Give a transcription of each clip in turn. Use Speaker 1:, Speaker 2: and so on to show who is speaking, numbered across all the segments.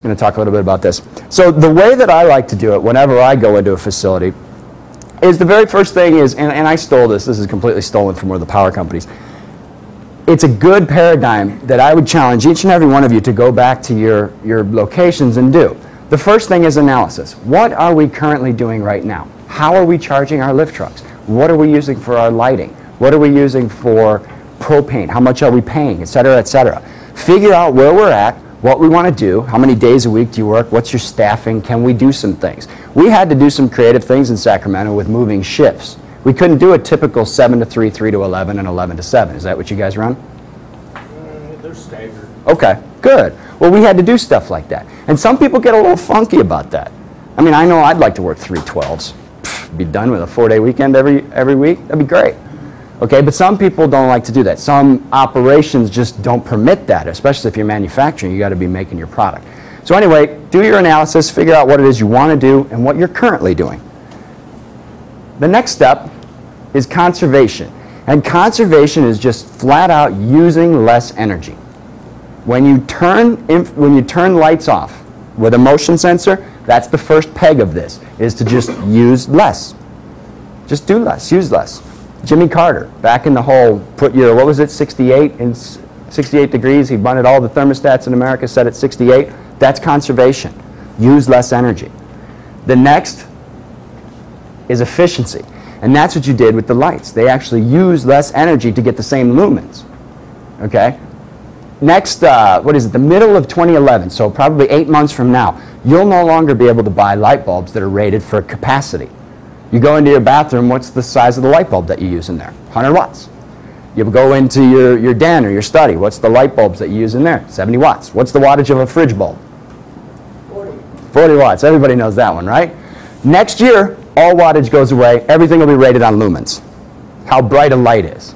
Speaker 1: going to talk a little bit about this. So the way that I like to do it whenever I go into a facility is the very first thing is, and I stole this is completely stolen from one of the power companies. It's a good paradigm that I would challenge each and every one of you to go back to your locations and do. The first thing is analysis. What are we currently doing right now? How are we charging our lift trucks? What are we using for our lighting? What are we using for propane? How much are we paying, et cetera, et cetera. Figure out where we're at, what we want to do, how many days a week do you work, what's your staffing, can we do some things. We had to do some creative things in Sacramento with moving shifts. We couldn't do a typical 7 to 3, 3 to 11, and 11 to 7. Is that what you guys run?
Speaker 2: They're staggered.
Speaker 1: Okay, good. Well, we had to do stuff like that. And some people get a little funky about that. I mean, I know I'd like to work 3 12s. Be done with a 4-day weekend every week. That'd be great. Okay, but some people don't like to do that. Some operations just don't permit that, especially if you're manufacturing. You got to be making your product. So anyway, do your analysis, figure out what it is you want to do and what you're currently doing. The next step is conservation. And conservation is just flat out using less energy. When you turn lights off with a motion sensor, that's the first peg of this, is to just use less. Just do less, use less. Jimmy Carter, back in the whole, put your, what was it, 68 degrees, he bunted all the thermostats in America, set at 68. That's conservation. Use less energy. The next is efficiency. And that's what you did with the lights. They actually use less energy to get the same lumens. Okay? Next, what is it, the middle of 2011, so probably 8 months from now, you'll no longer be able to buy light bulbs that are rated for capacity. You go into your bathroom, what's the size of the light bulb that you use in there? 100 watts. You go into your den or your study, what's the light bulbs that you use in there? 70 watts. What's the wattage of a fridge bulb? 40 watts. Everybody knows that one, right? Next year, all wattage goes away. Everything will be rated on lumens, how bright a light is.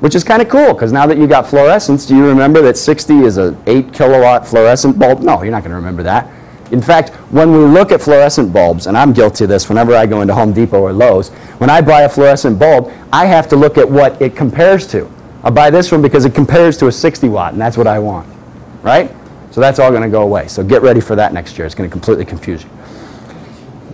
Speaker 1: Which is kind of cool, because now that you got fluorescence, do you remember that 60 is an 8 kilowatt fluorescent bulb? No, you're not going to remember that. In fact, when we look at fluorescent bulbs, and I'm guilty of this whenever I go into Home Depot or Lowe's, when I buy a fluorescent bulb, I have to look at what it compares to. I'll buy this one because it compares to a 60 watt, and that's what I want, right? So that's all going to go away. So get ready for that next year. It's going to completely confuse you.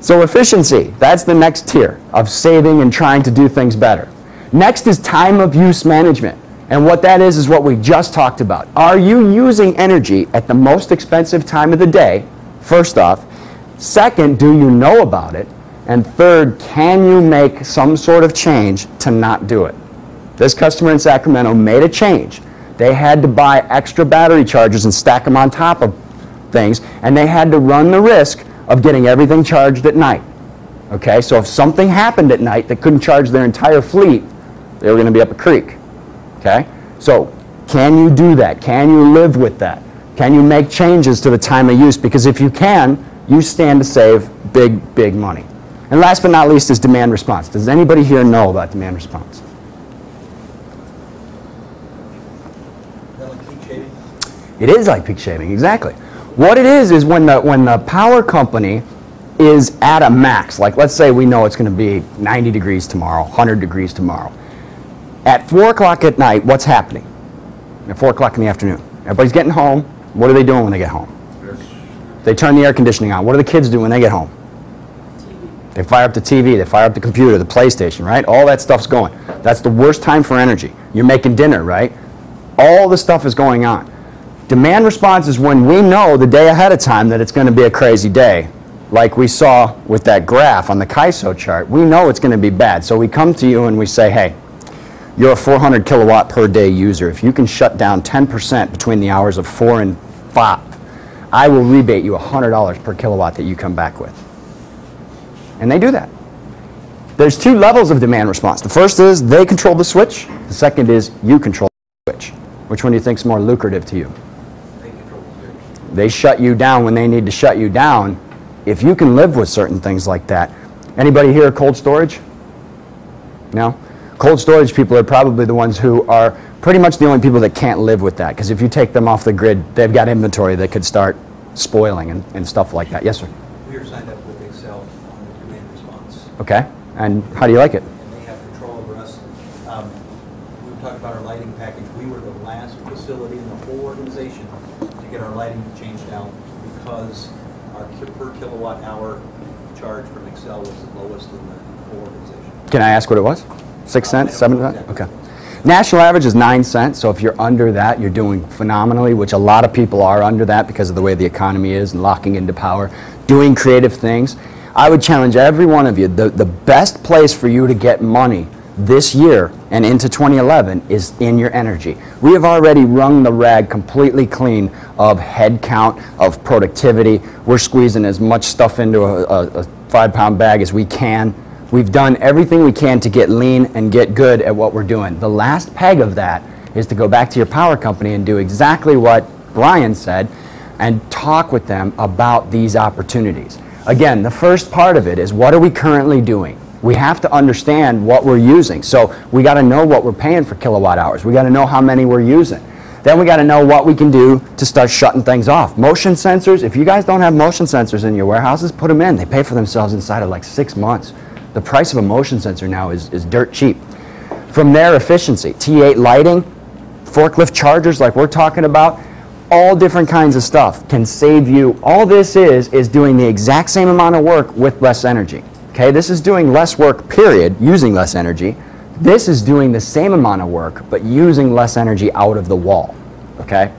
Speaker 1: So efficiency, that's the next tier of saving and trying to do things better. Next is time of use management. And what that is what we just talked about. Are you using energy at the most expensive time of the day? First off. Second, do you know about it? And third, can you make some sort of change to not do it? This customer in Sacramento made a change. They had to buy extra battery chargers and stack them on top of things, and they had to run the risk of getting everything charged at night. Okay, so if something happened at night that couldn't charge their entire fleet, they were going to be up a creek. Okay, so can you do that? Can you live with that? Can you make changes to the time of use? Because if you can, you stand to save big, big money. And last but not least is demand response. Does anybody here know about demand response?
Speaker 2: Like peak shaving?
Speaker 1: It is like peak shaving, exactly. What it is when the power company is at a max, like let's say we know it's going to be 90 degrees tomorrow, 100 degrees tomorrow. At 4 o'clock at night, what's happening? At 4 o'clock in the afternoon. Everybody's getting home. What are they doing when they get home? They turn the air conditioning on. What do the kids do when they get home? TV. They fire up the TV. They fire up the computer, the PlayStation, right? All that stuff's going. That's the worst time for energy. You're making dinner, right? All the stuff is going on. Demand response is when we know the day ahead of time that it's going to be a crazy day. Like we saw with that graph on the KISO chart. We know it's going to be bad. So we come to you and we say, hey, you're a 400 kilowatt per day user. If you can shut down 10% between the hours of 4 and 5, I will rebate you $100 per kilowatt that you come back with. And they do that. There's 2 levels of demand response. The first is they control the switch. The second is you control the switch. Which one do you think is more lucrative to you?
Speaker 2: They control the switch.
Speaker 1: They shut you down when they need to shut you down. If you can live with certain things like that. Anybody here cold storage? No? Cold storage people are probably the ones who are pretty much the only people that can't live with that. Because if you take them off the grid, they've got inventory that could start spoiling and stuff like that. Yes, sir?
Speaker 2: We are signed up with Excel on the demand response.
Speaker 1: Okay. And how do you like it?
Speaker 2: And they have control over us. We talked about our lighting package. We were the last facility in the whole organization to get our lighting changed out because our per kilowatt hour charge from Excel was the lowest in the whole organization?
Speaker 1: Can I ask what it was? 6 cents, 7 cents?
Speaker 2: Exactly.
Speaker 1: Okay. National average is 9 cents, so if you're under that, you're doing phenomenally, which a lot of people are under that because of the way the economy is and locking into power, doing creative things. I would challenge every one of you, the best place for you to get money this year and into 2011 is in your energy. We have already wrung the rag completely clean of head count, of productivity. We're squeezing as much stuff into a 5-pound bag as we can. We've done everything we can to get lean and get good at what we're doing. The last peg of that is to go back to your power company and do exactly what Brian said and talk with them about these opportunities. Again, the first part of it is, what are we currently doing? We have to understand what we're using. So we got to know what we're paying for kilowatt hours. We got to know how many we're using. Then we got to know what we can do to start shutting things off. Motion sensors, if you guys don't have motion sensors in your warehouses, put them in. They pay for themselves inside of like 6 months. The price of a motion sensor now is dirt cheap. From there, efficiency, T8 lighting, forklift chargers like we're talking about, all different kinds of stuff can save you. All this is doing the exact same amount of work with less energy. Okay, this is doing less work, period, using less energy. This is doing the same amount of work, but using less energy out of the wall. Okay,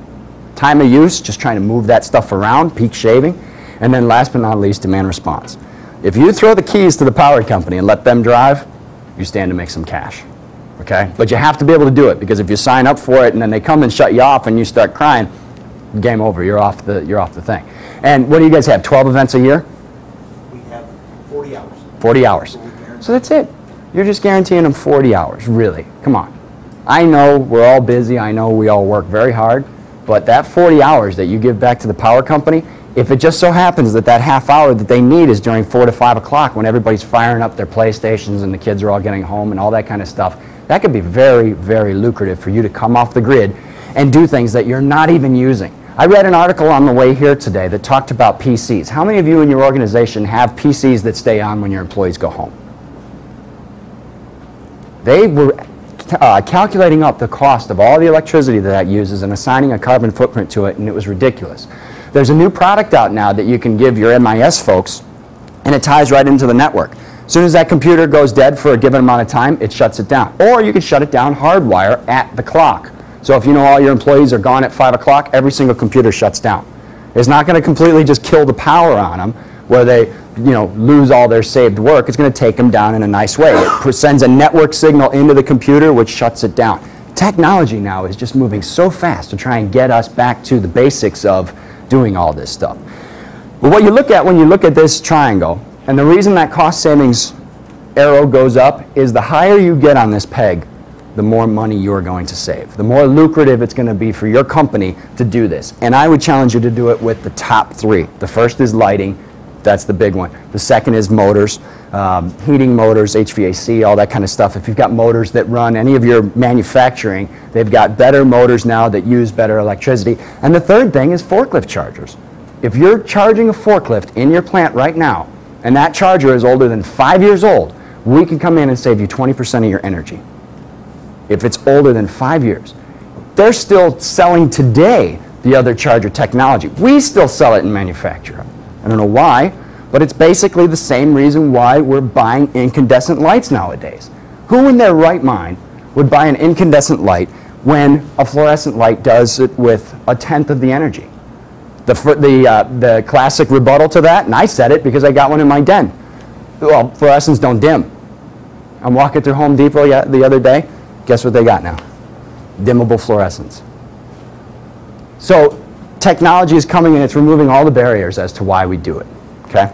Speaker 1: time of use, just trying to move that stuff around, peak shaving. And then last but not least, demand response. If you throw the keys to the power company and let them drive, you stand to make some cash, okay? But you have to be able to do it, because if you sign up for it and then they come and shut you off and you start crying, game over, you're off the thing. And what do you guys have, 12 events a year?
Speaker 2: We have 40 hours.
Speaker 1: 40 hours. So that's it. You're just guaranteeing them 40 hours, really. Come on. I know we're all busy, I know we all work very hard, but that 40 hours that you give back to the power company, if it just so happens that that half hour that they need is during 4 to 5 o'clock when everybody's firing up their PlayStations and the kids are all getting home and all that kind of stuff, that could be very, very lucrative for you to come off the grid and do things that you're not even using. I read an article on the way here today that talked about PCs. How many of you in your organization have PCs that stay on when your employees go home? They were calculating up the cost of all the electricity that uses and assigning a carbon footprint to it, and it was ridiculous. There's a new product out now that you can give your MIS folks, and it ties right into the network. As soon as that computer goes dead for a given amount of time, it shuts it down. Or you can shut it down hardwire at the clock. So if you know all your employees are gone at 5 o'clock, every single computer shuts down. It's not going to completely just kill the power on them where they lose all their saved work. It's going to take them down in a nice way. It sends a network signal into the computer, which shuts it down. Technology now is just moving so fast to try and get us back to the basics of doing all this stuff. But what you look at when you look at this triangle, and the reason that cost savings arrow goes up is the higher you get on this peg, the more money you're going to save. The more lucrative it's going to be for your company to do this. And I would challenge you to do it with the top 3. The first is lighting. That's the big one. The second is motors, heating motors, HVAC, all that kind of stuff. If you've got motors that run any of your manufacturing, they've got better motors now that use better electricity. And the third thing is forklift chargers. If you're charging a forklift in your plant right now, and that charger is older than 5 years old, we can come in and save you 20% of your energy. If it's older than 5 years. They're still selling today the other charger technology. We still sell it and manufacture it. I don't know why, but it's basically the same reason why we're buying incandescent lights nowadays. Who in their right mind would buy an incandescent light when a fluorescent light does it with 1/10 of the energy? The classic rebuttal to that, and I said it because I got one in my den. Well, fluorescents don't dim. I'm walking through Home Depot the other day. Guess what they got now? Dimmable fluorescents. So technology is coming and it's removing all the barriers as to why we do it. Okay?